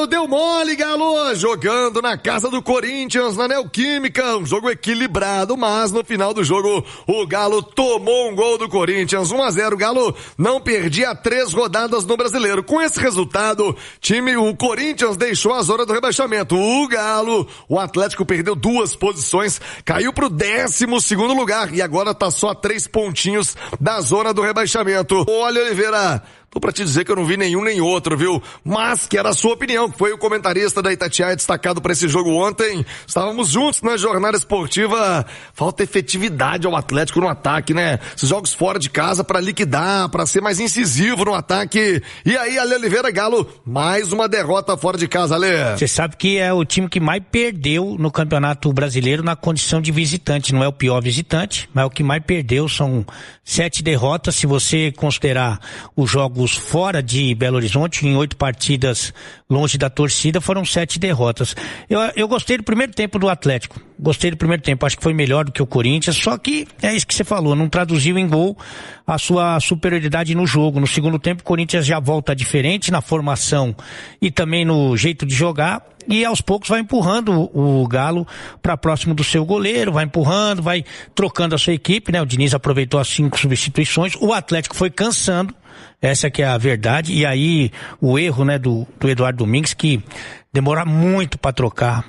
deu mole, Galo, jogando na casa do Corinthians, na Neoquímica, um jogo equilibrado, mas no final do jogo o Galo tomou um gol do Corinthians, 1-0, o Galo não perdia 3 rodadas no Brasileiro. Com esse resultado, o Corinthians deixou a zona do rebaixamento. O Galo, o Atlético perdeu 2 posições, caiu pro 12º lugar e agora tá só a 3 pontinhos da zona do rebaixamento. Olha, Oliveira, tô pra te dizer que eu não vi nenhum nem outro, viu? Mas que era a sua opinião, que foi o comentarista da Itatiaia destacado pra esse jogo ontem. Estávamos juntos na jornada esportiva. Falta efetividade ao Atlético no ataque, né? Esses jogos fora de casa pra liquidar, pra ser mais incisivo no ataque. E aí, Ale Oliveira, Galo, mais uma derrota fora de casa, Ale. Você sabe que é o time que mais perdeu no Campeonato Brasileiro na condição de visitante. Não é o pior visitante, mas é o que mais perdeu. São 7 derrotas, se você considerar os jogos fora de Belo Horizonte, em 8 partidas longe da torcida, foram 7 derrotas. Eu gostei do primeiro tempo do Atlético. Gostei do primeiro tempo, acho que foi melhor do que o Corinthians, só que é isso que você falou, não traduziu em gol a sua superioridade no jogo. No segundo tempo, o Corinthians já volta diferente na formação e também no jeito de jogar, e aos poucos vai empurrando o Galo para próximo do seu goleiro, vai empurrando, vai trocando a sua equipe, né? O Diniz aproveitou as 5 substituições, o Atlético foi cansando, essa que é a verdade, e aí o erro, né, do Eduardo Domingues, que demora muito para trocar.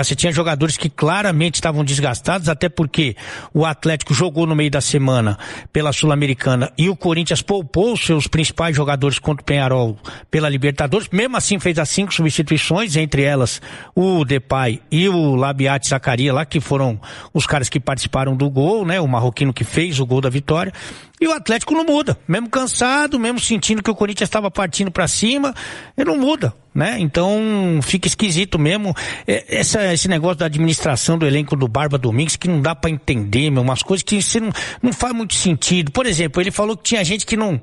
Você tinha jogadores que claramente estavam desgastados, até porque o Atlético jogou no meio da semana pela Sul-Americana e o Corinthians poupou seus principais jogadores contra o Peñarol pela Libertadores. Mesmo assim fez as 5 substituições, entre elas o Depay e o Labiat Zacaria lá, que foram os caras que participaram do gol, né? O marroquino que fez o gol da vitória. E o Atlético não muda, mesmo cansado, mesmo sentindo que o Corinthians estava partindo para cima, ele não muda, né? Então fica esquisito mesmo esse negócio da administração do elenco do Barba Domingues, que não dá para entender, meu, umas coisas que não faz muito sentido. Por exemplo, ele falou que tinha gente que não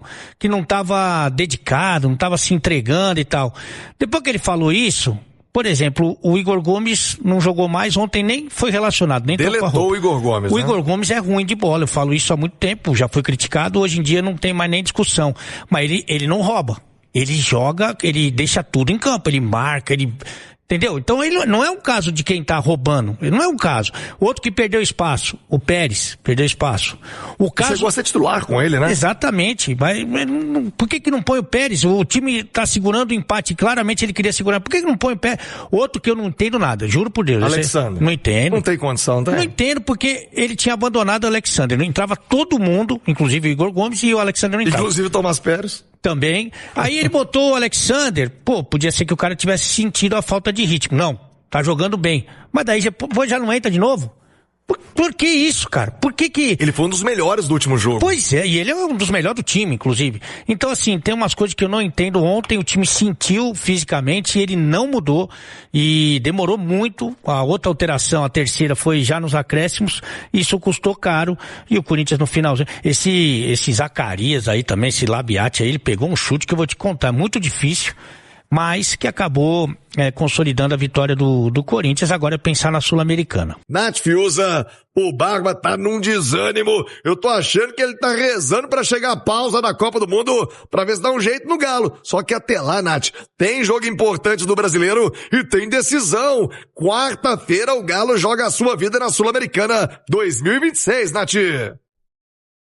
estava dedicado, não estava se entregando e tal. Depois que ele falou isso, por exemplo, o Igor Gomes não jogou mais, ontem nem foi relacionado, nem deletou o Igor Gomes. O Igor Gomes é ruim de bola, eu falo isso há muito tempo, já foi criticado, hoje em dia não tem mais nem discussão. Mas ele não rouba, ele joga, ele deixa tudo em campo, ele marca, ele... Entendeu? Então ele não é um caso de quem tá roubando, ele não é um caso. O outro que perdeu espaço, o Pérez, perdeu espaço. O caso... Chegou a ser titular com ele, né? Exatamente, mas por que não põe o Pérez? O time tá segurando o empate, claramente ele queria segurar, por que não põe o Pérez? Outro que eu não entendo nada, juro por Deus. Alexandre. Não entendo. Não tem condição, tá? Não entendo porque ele tinha abandonado o Alexandre, não entrava todo mundo, inclusive o Igor Gomes, e o Alexandre não entrava. Inclusive o Tomás Pérez. Também. Aí ele botou o Alexander, podia ser que o cara tivesse sentido a falta de ritmo. Não, tá jogando bem. Mas daí já não entra de novo? Por que isso, cara? Por que... Ele foi um dos melhores do último jogo. Pois é, e ele é um dos melhores do time, inclusive. Então, assim, tem umas coisas que eu não entendo. Ontem o time sentiu fisicamente e ele não mudou e demorou muito. A outra alteração, a terceira, foi já nos acréscimos. Isso custou caro e o Corinthians no finalzinho. Esse Zacarias aí também, esse Labiat aí, ele pegou um chute que eu vou te contar, muito difícil, mas que acabou consolidando a vitória do Corinthians. Agora é pensar na Sul-Americana. Nath Fiuza, o Barba tá num desânimo. Eu tô achando que ele tá rezando pra chegar a pausa da Copa do Mundo pra ver se dá um jeito no Galo. Só que até lá, Nath, tem jogo importante do Brasileiro e tem decisão. Quarta-feira o Galo joga a sua vida na Sul-Americana 2026, Nath.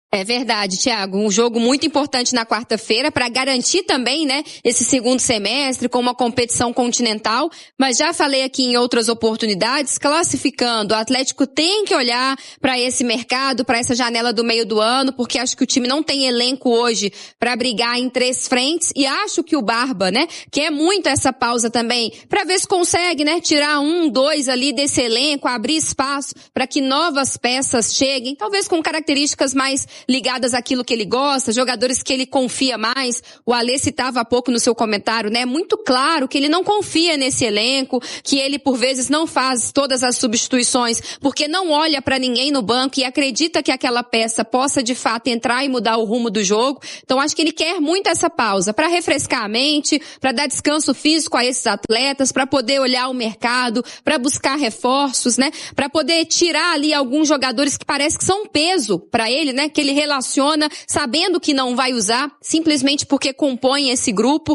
É verdade, Thiago. Um jogo muito importante na quarta-feira para garantir também, né, esse segundo semestre com uma competição continental. Mas já falei aqui em outras oportunidades, classificando, o Atlético tem que olhar para esse mercado, para essa janela do meio do ano, porque acho que o time não tem elenco hoje para brigar em 3 frentes. E acho que o Barba, né, quer muito essa pausa também para ver se consegue, né, tirar 1, 2 ali desse elenco, abrir espaço para que novas peças cheguem, talvez com características mais ligadas àquilo que ele gosta, jogadores que ele confia mais. O Alê citava há pouco no seu comentário, né? Muito claro que ele não confia nesse elenco, que ele por vezes não faz todas as substituições porque não olha para ninguém no banco e acredita que aquela peça possa de fato entrar e mudar o rumo do jogo. Então acho que ele quer muito essa pausa para refrescar a mente, para dar descanso físico a esses atletas, para poder olhar o mercado, para buscar reforços, né? Para poder tirar ali alguns jogadores que parece que são um peso para ele, né? Que ele relaciona sabendo que não vai usar, simplesmente porque compõe esse grupo.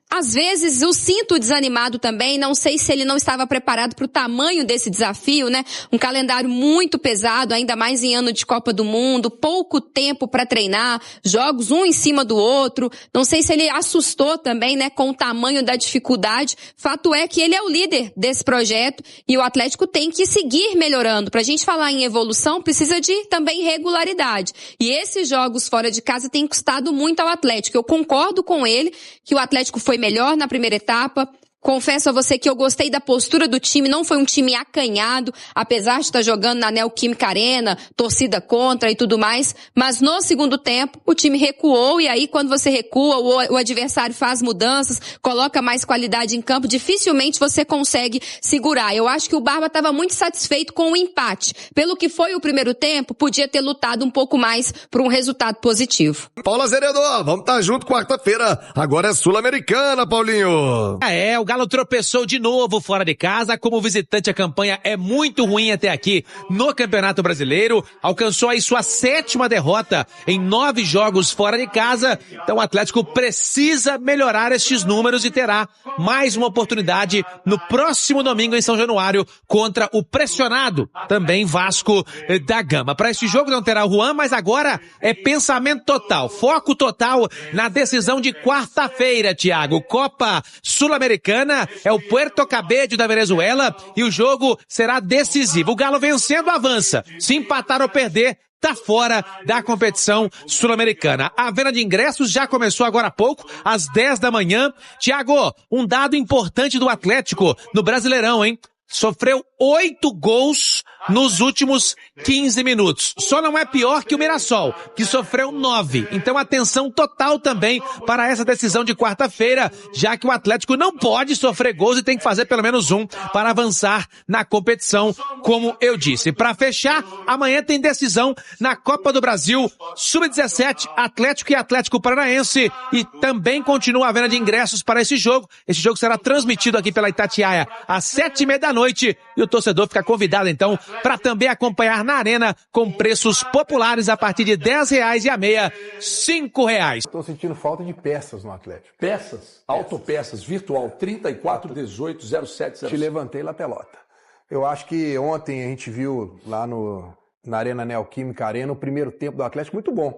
Às vezes eu sinto desanimado também, não sei se ele não estava preparado para o tamanho desse desafio, né? Um calendário muito pesado, ainda mais em ano de Copa do Mundo, pouco tempo para treinar, jogos um em cima do outro. Não sei se ele assustou também, né, com o tamanho da dificuldade. Fato é que ele é o líder desse projeto e o Atlético tem que seguir melhorando. Pra gente falar em evolução, precisa de também regularidade. E esses jogos fora de casa têm custado muito ao Atlético. Eu concordo com ele que o Atlético foi melhor na primeira etapa. Confesso a você que eu gostei da postura do time, não foi um time acanhado, apesar de estar jogando na Neoquímica Arena, torcida contra e tudo mais, mas no segundo tempo o time recuou e aí quando você recua, o adversário faz mudanças, coloca mais qualidade em campo, dificilmente você consegue segurar. Eu acho que o Barba estava muito satisfeito com o empate. Pelo que foi o primeiro tempo, podia ter lutado um pouco mais por um resultado positivo. Paulo Azeredo, vamos estar junto quarta-feira, agora é Sul-Americana, Paulinho. O Galo tropeçou de novo fora de casa. Como visitante, a campanha é muito ruim até aqui no Campeonato Brasileiro. Alcançou aí sua 7ª derrota em 9 jogos fora de casa. Então o Atlético precisa melhorar estes números e terá mais uma oportunidade no próximo domingo em São Januário contra o pressionado, também Vasco da Gama. Para este jogo não terá o Juan, mas agora é pensamento total, foco total na decisão de quarta-feira, Thiago. Copa Sul-Americana é o Puerto Cabello da Venezuela e o jogo será decisivo. O Galo vencendo avança. Se empatar ou perder, tá fora da competição sul-americana. A venda de ingressos já começou agora há pouco, às 10 da manhã. Thiago, um dado importante do Atlético no Brasileirão, hein? Sofreu 8 gols nos últimos 15 minutos. Só não é pior que o Mirassol, que sofreu 9. Então atenção total também para essa decisão de quarta-feira, já que o Atlético não pode sofrer gols e tem que fazer pelo menos um para avançar na competição, como eu disse. Para fechar, amanhã tem decisão na Copa do Brasil, Sub-17, Atlético e Atlético Paranaense, e também continua a venda de ingressos para esse jogo. Esse jogo será transmitido aqui pela Itatiaia às 7h30 da noite, e o torcedor fica convidado então para também acompanhar na Arena com preços populares a partir de R$10 e a meia, R$5. Estou sentindo falta de peças no Atlético. Peças? Autopeças, virtual, 34 18 07 Te levantei lá pelota. Eu acho que ontem a gente viu lá na Arena Neoquímica Arena o primeiro tempo do Atlético muito bom.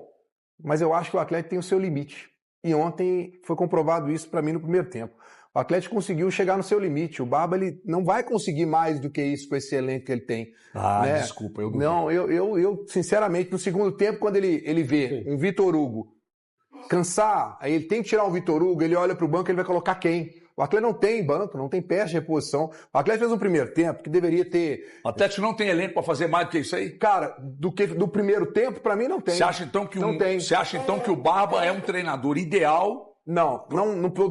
Mas eu acho que o Atlético tem o seu limite. E ontem foi comprovado isso para mim no primeiro tempo. O Atlético conseguiu chegar no seu limite. O Barba, ele não vai conseguir mais do que isso com esse elenco que ele tem. Né? Desculpa, eu não. Eu sinceramente, no segundo tempo, quando ele vê um Vitor Hugo cansar, aí ele tem que tirar um Vitor Hugo, ele olha para o banco, ele vai colocar quem? O Atlético não tem banco, não tem peça de reposição. O Atlético fez um primeiro tempo que deveria ter... O Atlético não tem elenco para fazer mais do que isso aí? Cara, do primeiro tempo, para mim não tem. Você acha então que o Barba é um treinador ideal? Não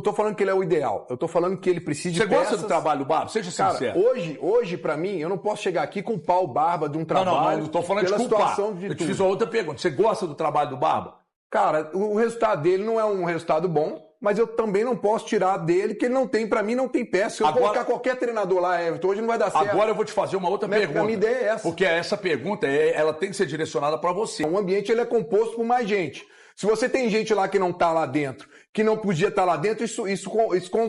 tô falando que ele é o ideal. Eu tô falando que ele precisa de peças. Você gosta do trabalho do Barba? Seja sincero. Hoje, pra mim, eu não posso chegar aqui com o pau Barba de um trabalho... Não tô falando de culpar. Eu te fiz uma outra pergunta. Você gosta do trabalho do Barba? Cara, o resultado dele não é um resultado bom, mas eu também não posso tirar dele, que ele não tem, pra mim, não tem peça. Se eu colocar qualquer treinador lá, Everton, hoje não vai dar certo. Agora eu vou te fazer uma outra pergunta. A minha ideia é essa. Porque essa pergunta, ela tem que ser direcionada pra você. O ambiente, ele é composto por mais gente. Se você tem gente lá que não tá lá dentro, que não podia estar lá dentro, isso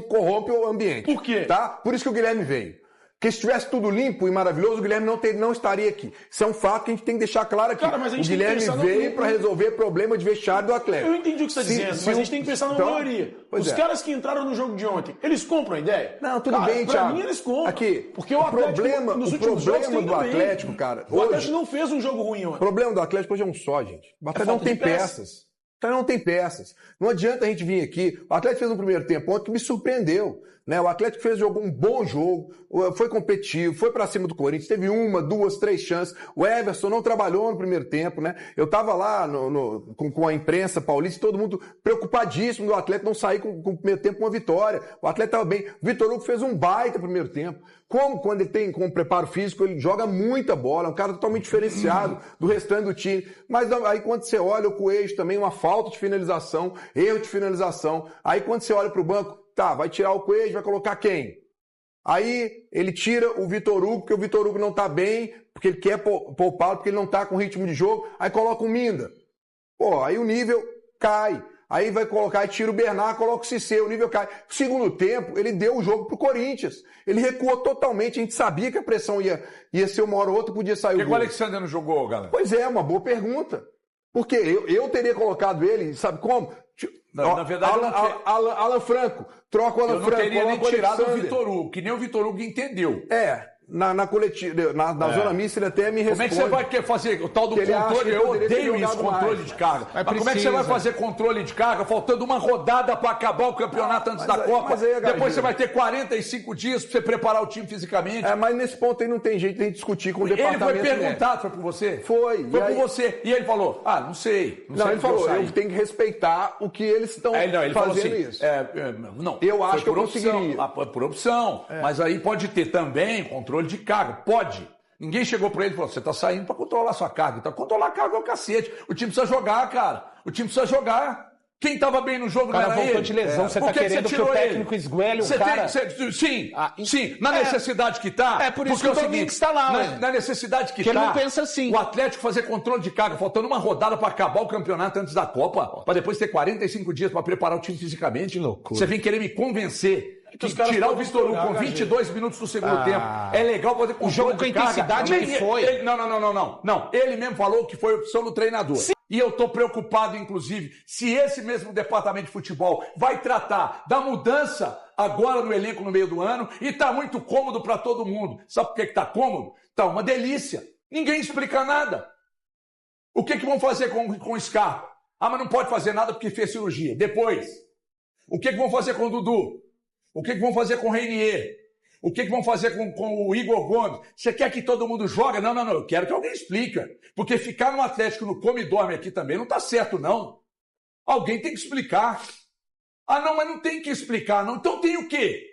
corrompe o ambiente. Por quê? Tá? Por isso que o Guilherme veio. Porque se estivesse tudo limpo e maravilhoso, o Guilherme não estaria aqui. Isso é um fato que a gente tem que deixar claro aqui. Cara, mas a gente o Guilherme veio para resolver problema de vestiário do Atlético. Eu entendi o que você está dizendo, mas a gente tem que pensar na maioria. Os caras que entraram no jogo de ontem, eles compram a ideia? Não, tudo bem, Thiago. Pra mim eles compram. Aqui, porque o Atlético, nos últimos jogos, tem do Atlético, cara... O Atlético não fez um jogo ruim ontem. O problema do Atlético hoje é um só, gente. O Atlético não tem peças. Então não tem peças. Não adianta a gente vir aqui. O Atlético fez um primeiro tempo ontem que me surpreendeu. Né? O Atlético jogou um bom jogo, foi competitivo, foi pra cima do Corinthians, teve 1, 2, 3 chances. O Everson não trabalhou no primeiro tempo, né? Eu tava lá com a imprensa paulista, todo mundo preocupadíssimo do Atlético não sair com o primeiro tempo com uma vitória. O Atlético tava bem. O Vitor Hugo fez um baita primeiro tempo. Quando ele tem com preparo físico, ele joga muita bola, é um cara totalmente diferenciado do restante do time. Mas aí quando você olha o Coelho também, uma falta de finalização, erro de finalização. Aí quando você olha pro banco, tá, vai tirar o Coelho, vai colocar quem? Aí ele tira o Vitor Hugo, porque o Vitor Hugo não tá bem, porque ele quer poupá-lo, porque ele não tá com ritmo de jogo. Aí coloca o Minda. Pô, aí o nível cai. Aí vai colocar e tira o Bernard, coloca o Cissé, o nível cai. No segundo tempo, ele deu o jogo pro Corinthians. Ele recuou totalmente, a gente sabia que a pressão ia ser uma hora ou outra, podia sair o gol. Por que o Alexandre não jogou, galera? Pois é, uma boa pergunta. Porque eu teria colocado ele, sabe como? Não, na verdade, Alan Franco, troca o Alan Franco. Eu não teria nem tirado o Vitor Hugo. Hugo, que nem o Vitor Hugo entendeu. Na coletiva, na zona mista ele até me responde. Como é que você vai querer fazer o tal do controle? Eu odeio isso, controle de carga. Mas como é que você vai fazer controle de carga faltando uma rodada para acabar o campeonato antes da Copa? Depois você vai ter 45 dias para você preparar o time fisicamente. Mas nesse ponto aí não tem jeito de a gente discutir com o departamento. Ele foi perguntado, foi por você? Foi por você. E ele falou, não sei. Não, ele falou, eu tenho que respeitar o que eles estão fazendo isso. Eu acho que eu conseguiria. Por opção. Mas aí pode ter também controle de carga. Pode. Ninguém chegou pra ele e falou, você tá saindo pra controlar sua carga. Então, controlar a carga é o cacete. O time precisa jogar, cara. O time precisa jogar. Quem tava bem no jogo não era ele. De lesão, você tá querendo que o técnico esguele o cara? Sim. Na necessidade que tá. É por isso que o Domingos está lá. Na necessidade que tá. Ele não pensa assim. O Atlético fazer controle de carga, faltando uma rodada pra acabar o campeonato antes da Copa, pra depois ter 45 dias pra preparar o time fisicamente. Que loucura. Você vem querer me convencer que tirar o Vitor Hugo com 22 minutos do segundo tempo é legal fazer controle o jogo de com a intensidade que foi. Não. Ele mesmo falou que foi opção do treinador. Sim. E eu tô preocupado, inclusive, se esse mesmo departamento de futebol vai tratar da mudança agora no elenco no meio do ano e tá muito cômodo para todo mundo. Sabe por que tá cômodo? Tá uma delícia. Ninguém explica nada. O que vão fazer com o Scarpa? Mas não pode fazer nada porque fez cirurgia. Depois, o que vão fazer com o Dudu? O que vão fazer com o Reinier? O que vão fazer com o Igor Gomes? Você quer que todo mundo jogue? Não. Eu quero que alguém explique. Porque ficar no Atlético no come e dorme aqui também não tá certo, não. Alguém tem que explicar. Não, mas não tem que explicar, não. Então tem o quê?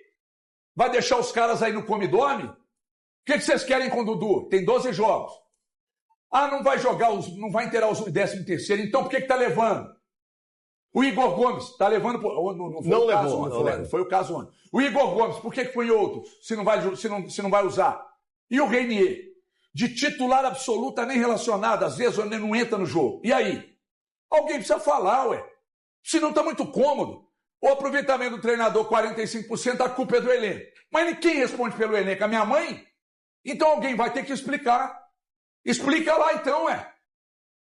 Vai deixar os caras aí no come e dorme? O que vocês querem com o Dudu? Tem 12 jogos. Não vai jogar, não vai inteirar os 13º. Então por que tá levando? O Igor Gomes tá levando... Não foi o caso ontem. O Igor Gomes, por que foi em outros? Se não vai usar. E o Reinier? De titular absoluta, nem relacionado. Às vezes ele não entra no jogo. E aí? Alguém precisa falar, Senão tá muito cômodo. O aproveitamento do treinador, 45%, a culpa é do elenco. Mas quem responde pelo elenco? A minha mãe? Então alguém vai ter que explicar. Explica lá então,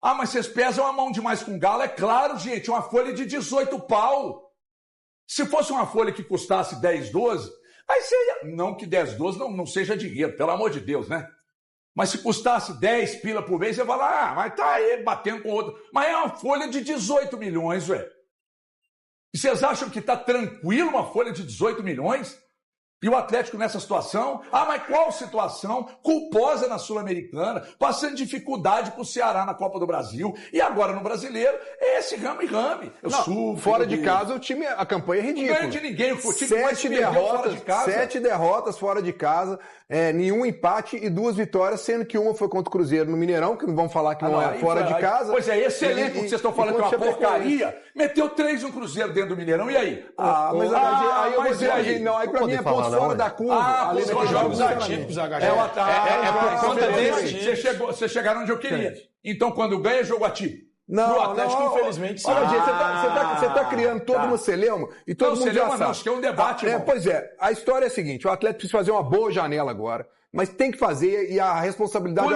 mas vocês pesam a mão demais com o Galo. É claro, gente, uma folha de 18 pau. Se fosse uma folha que custasse 10, 12, aí seria... Não que 10, 12 não seja dinheiro, pelo amor de Deus, né? Mas se custasse 10 pila por mês, você fala, mas tá aí batendo com outro. Mas é uma folha de 18 milhões, E vocês acham que tá tranquilo uma folha de 18 milhões? E o Atlético nessa situação? Mas qual situação? Culposa na Sul-Americana, passando dificuldade pro Ceará na Copa do Brasil. E agora no Brasileiro, é esse rame-rame. Fora de casa, a campanha é ridícula. Não ganha de ninguém. O time 7 derrotas fora de casa, nenhum empate e 2 vitórias, sendo que uma foi contra o Cruzeiro no Mineirão, que não vamos falar que não é fora de casa. Pois é, esse elenco que vocês estão falando que é uma porcaria, meteu 3 no Cruzeiro dentro do Mineirão, e aí? Aí eu vou dizer, aí pra mim é ponto fora da curva. São jogos atípicos, HG. Por conta desse. Vocês chegaram onde eu queria. Então, quando ganha, é jogo atípico. Não, o Atlético, infelizmente, sim. Você tá criando toda uma celeuma e todo mundo já sabe. Acho que é um debate. Pois é, a história é a seguinte, o Atlético precisa fazer uma boa janela agora, mas tem que fazer e a responsabilidade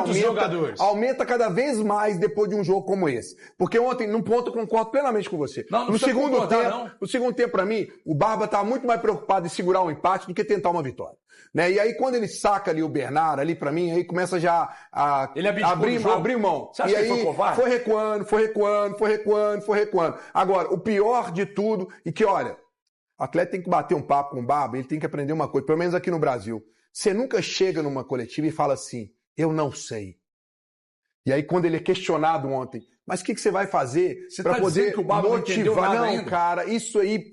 aumenta cada vez mais depois de um jogo como esse. Porque ontem, num ponto, eu concordo plenamente com você. No segundo tempo, pra mim, o Barba tá muito mais preocupado em segurar um empate do que tentar uma vitória. Né? E aí, quando ele saca ali o Bernard, ali pra mim, aí começa já a abrir mão. Você acha e aí, que ele foi covarde? Foi recuando. Agora, o pior de tudo, e que, olha, o atleta tem que bater um papo com o Barba, ele tem que aprender uma coisa, pelo menos aqui no Brasil. Você nunca chega numa coletiva e fala assim, eu não sei. E aí, quando ele é questionado ontem, mas o que você vai fazer para poder que o Barba motivar? Não, cara, isso aí,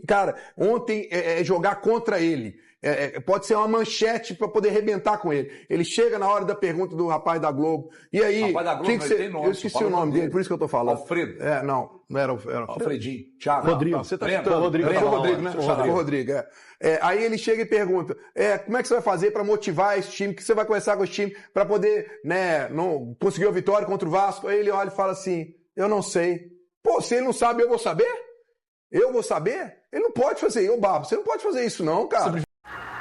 ontem é jogar contra ele. Pode ser uma manchete para poder arrebentar com ele. Ele chega na hora da pergunta do rapaz da Globo. E aí, rapaz da Globo, tem nome, eu esqueci o nome dele, por isso que eu tô falando. Alfredo. Não era Alfredinho. Thiago. Rodrigo. Você tá citando Rodrigo. Foi Rodrigo, né? Foi Rodrigo, aí ele chega e pergunta, como é que você vai fazer para motivar esse time? O que você vai conversar com esse time para poder, não conseguir a vitória contra o Vasco? Aí ele olha e fala assim, eu não sei. Pô, se ele não sabe, eu vou saber? Eu vou saber? Ele não pode fazer. Ô, Barba, você não pode fazer isso não, cara.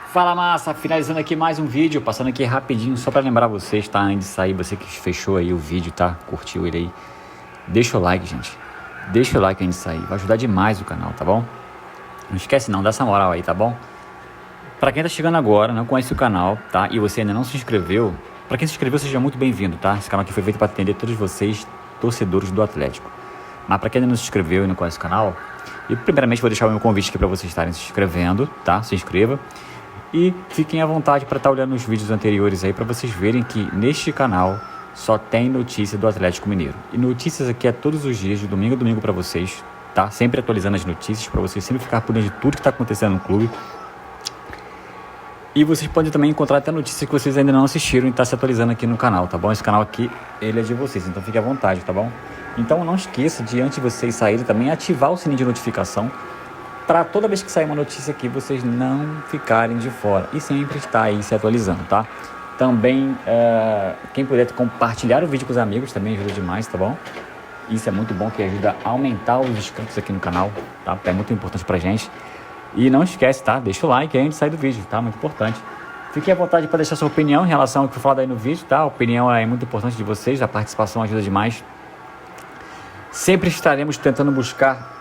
Fala, massa, finalizando aqui mais um vídeo, passando aqui rapidinho só pra lembrar vocês, tá? Antes de sair, você que fechou aí o vídeo, tá? Curtiu ele aí, deixa o like, gente. Deixa o like antes de sair, vai ajudar demais o canal, tá bom? Não esquece não, dá essa moral aí, tá bom? Pra quem tá chegando agora, não conhece o canal, tá? E você ainda não se inscreveu, pra quem se inscreveu, seja muito bem-vindo, tá? Esse canal aqui foi feito pra atender todos vocês, torcedores do Atlético. Mas pra quem ainda não se inscreveu e não conhece o canal, eu primeiramente vou deixar o meu convite aqui pra vocês estarem se inscrevendo, tá? Se inscreva. E fiquem à vontade para estar olhando os vídeos anteriores aí para vocês verem que neste canal só tem notícia do Atlético Mineiro. E notícias aqui é todos os dias, de domingo a domingo para vocês, tá? Sempre atualizando as notícias para vocês sempre ficar por dentro de tudo que está acontecendo no clube. E vocês podem também encontrar até notícias que vocês ainda não assistiram e tá se atualizando aqui no canal, tá bom? Esse canal aqui, ele é de vocês, então fique à vontade, tá bom? Então não esqueça de, antes de vocês saírem, também ativar o sininho de notificação para toda vez que sair uma notícia aqui, vocês não ficarem de fora e sempre estar aí se atualizando, tá? Também, quem puder compartilhar o vídeo com os amigos também ajuda demais, tá bom? Isso é muito bom, que ajuda a aumentar os inscritos aqui no canal, tá? É muito importante pra gente. E não esquece, tá? Deixa o like aí antes de sair do vídeo, tá? Muito importante. Fique à vontade para deixar sua opinião em relação ao que foi falado aí no vídeo, tá? A opinião é muito importante de vocês, a participação ajuda demais. Sempre estaremos tentando buscar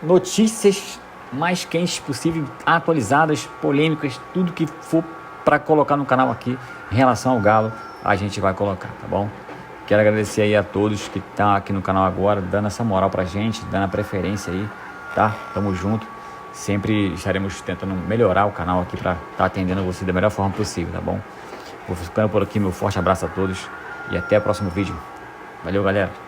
notícias mais quentes possível, atualizadas, polêmicas, tudo que for para colocar no canal aqui em relação ao Galo, a gente vai colocar, tá bom? Quero agradecer aí a todos que estão aqui no canal agora, dando essa moral pra gente, dando a preferência aí, tá? Tamo junto. Sempre estaremos tentando melhorar o canal aqui para estar atendendo você da melhor forma possível, tá bom? Vou ficando por aqui, meu forte abraço a todos e até o próximo vídeo. Valeu, galera!